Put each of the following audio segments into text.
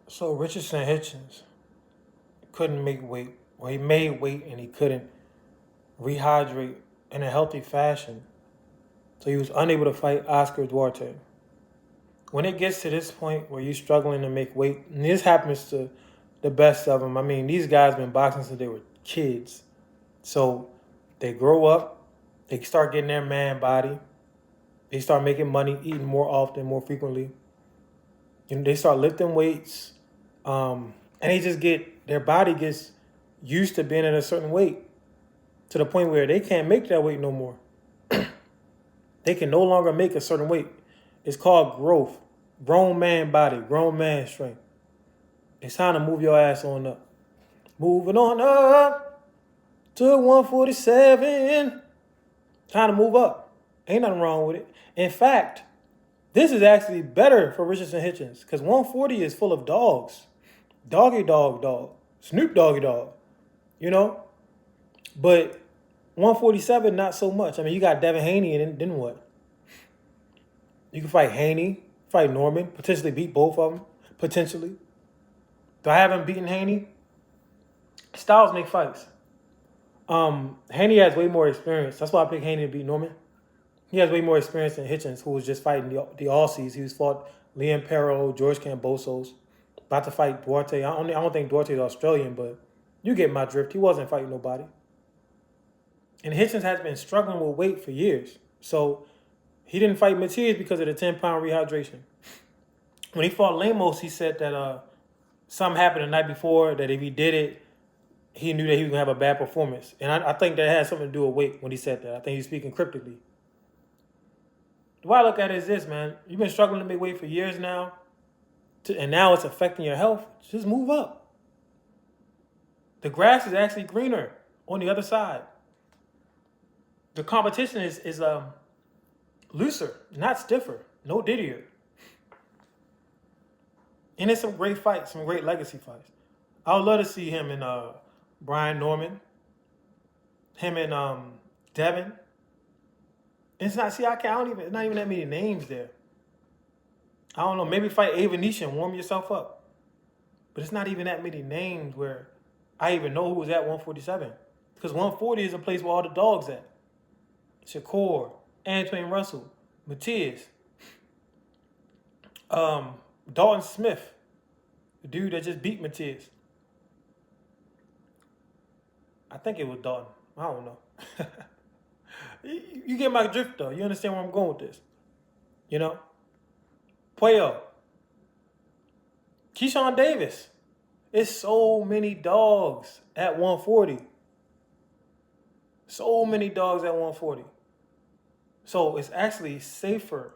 So Richardson Hitchins couldn't make weight. Well, he made weight and he couldn't rehydrate in a healthy fashion. So he was unable to fight Oscar Duarte. When it gets to this point where you're struggling to make weight, and this happens to the best of them. I mean, these guys been boxing since they were kids. So they grow up, they start getting their man body, they start making money, eating more often, more frequently. They start lifting weights, and they just get their body gets used to being at a certain weight to the point where they can't make that weight no more. They can no longer make a certain weight. It's called growth. Grown man body, grown man strength. It's time to move your ass on up. Moving on up to 147. Time to move up. Ain't nothing wrong with it. In fact, this is actually better for Richardson Hitchins because 140 is full of dogs. Doggy dog dog. Snoop Doggy dog. You know? But 147, not so much. I mean, you got Devin Haney, and then what? You can fight Haney, fight Norman, potentially beat both of them. Potentially. Do I haven't beaten Haney? Styles make fights. Haney has way more experience. That's why I picked Haney to beat Norman. He has way more experience than Hitchins, who was just fighting the Aussies. He was fought Liam Perro, George Cambosos, about to fight Duarte. I don't think Duarte's Australian, but you get my drift. He wasn't fighting nobody. And Hitchins has been struggling with weight for years. So he didn't fight Matias because of the 10-pound rehydration. When he fought Lemos, he said that something happened the night before, that if he did it, he knew that he was going to have a bad performance. And I think that had something to do with weight when he said that. I think he's speaking cryptically. The way I look at it is this, man. You've been struggling to make weight for years now, and now it's affecting your health. Just move up. The grass is actually greener on the other side. The competition is looser, not stiffer, no diddier. And it's some great fights, some great legacy fights. I would love to see him and Brian Norman, him and Devin. It's not. See, I don't even. It's not even that many names there. I don't know. Maybe fight Ava Nisha and warm yourself up. But it's not even that many names where I even know who was at 147. Because 140 is a place where all the dogs at. Shakur, Antoine Russell, Matias, Dalton Smith, the dude that just beat Matias. I think it was Dalton. I don't know. You get my drift though. You understand where I'm going with this. You know? Puello. Keyshawn Davis. It's so many dogs at 140. So many dogs at 140. So it's actually safer.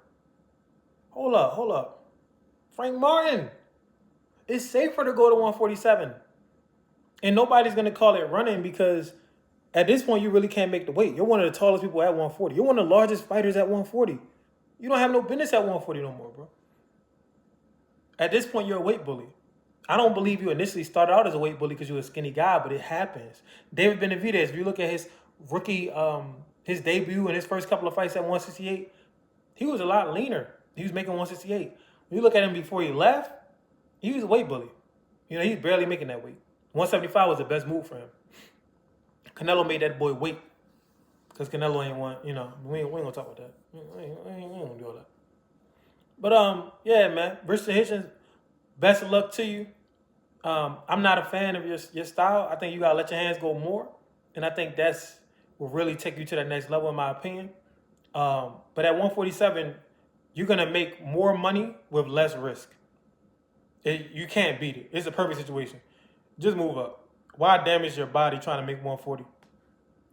Hold up. Frank Martin. It's safer to go to 147. And nobody's going to call it running because at this point, you really can't make the weight. You're one of the tallest people at 140. You're one of the largest fighters at 140. You don't have no business at 140 no more, bro. At this point, you're a weight bully. I don't believe you initially started out as a weight bully because you were a skinny guy, but it happens. David Benavidez, if you look at his rookie, his debut and his first couple of fights at 168, he was a lot leaner. He was making 168. When you look at him before he left, he was a weight bully. You know, he's barely making that weight. 175 was the best move for him. Canelo made that boy wait. Because Canelo ain't want, you know, we ain't gonna talk about that. We ain't gonna do all that. But yeah, man, Richardson Hitchins, best of luck to you. I'm not a fan of your style. I think you gotta let your hands go more. And I think that's will really take you to that next level, in my opinion. But at 147, you're gonna make more money with less risk. You can't beat it. It's a perfect situation. Just move up. Why damage your body trying to make 140?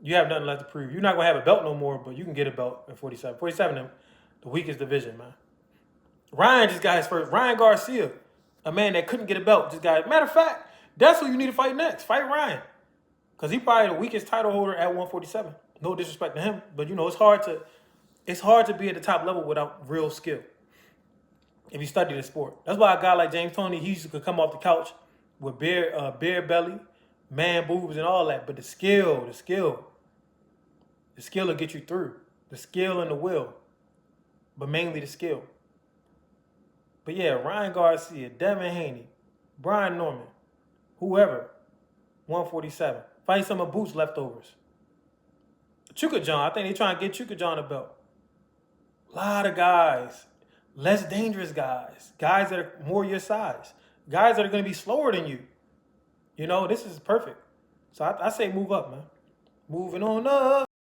You have nothing left to prove. You're not going to have a belt no more, but you can get a belt at 47. 47, the weakest division, man. Ryan just got his first. Ryan Garcia, a man that couldn't get a belt, just got it. Matter of fact, that's who you need to fight next. Fight Ryan. Because he's probably the weakest title holder at 147. No disrespect to him, but, you know, it's hard to be at the top level without real skill if you study the sport. That's why a guy like James Toney, he used to come off the couch with beer belly, man boobs, and all that. But the skill will get you through. The skill and the will, but mainly the skill. But yeah, Ryan Garcia, Devin Haney, Brian Norman, whoever, 147. Fight some of Boots leftovers. Chuka John, I think they trying to get Chuka John a belt. A lot of guys, less dangerous guys, guys that are more your size, guys that are going to be slower than you. You know, this is perfect. So I say move up, man. Moving on up.